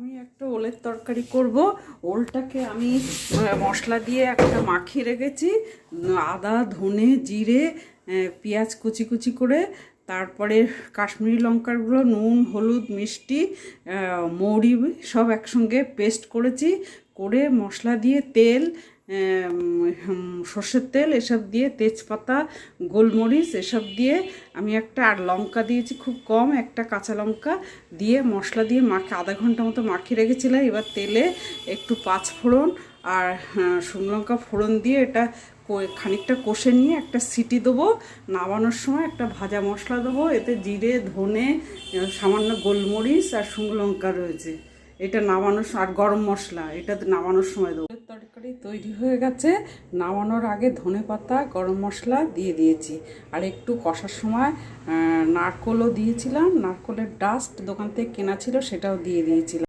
আমি একটা ওলের তরকারি করব। ওলটাকে আমি মশলা দিয়ে একটা মাখিয়ে রেখেছি, আদা ধনে জিরে পেঁয়াজ কুচি কুচি করে, তারপরে কাশ্মীরি লঙ্কার গুঁড়ো, নুন হলুদ মিষ্টি মৌরি সব একসঙ্গে পেস্ট করেছি, করে মশলা দিয়ে তেল সর্ষের তেল এসব দিয়ে তেজপাতা গোলমরিচ এসব দিয়ে আমি একটা আর লঙ্কা দিয়েছি খুব কম, একটা কাঁচা লঙ্কা দিয়ে মশলা দিয়ে আধা ঘন্টা মতো মাখিয়ে রেখেছিলাম। এবার তেলে একটু পাঁচফোড়ন আর শুকনো লঙ্কা ফোড়ন দিয়ে এটা খানিকটা কষে নিয়ে একটা সিটি দেবো। নামানোর সময় একটা ভাজা মশলা দেবো, এতে জিরে ধনে সামান্য গোলমরিচ আর শুকনো লঙ্কা রয়েছে। এটা নামানোর আর গরম মশলা এটা নামানোর সময় দেবো। তরকারি তৈরি হয়ে গেছে। নামানোর আগে ধনেপাতা গরম মশলা দিয়ে দিয়েছি, আর একটু কষার সময় নারকোলও দিয়েছিলাম, নারকোলের ডাস্ট দোকান থেকে কেনা ছিল সেটাও দিয়ে দিয়েছিলাম।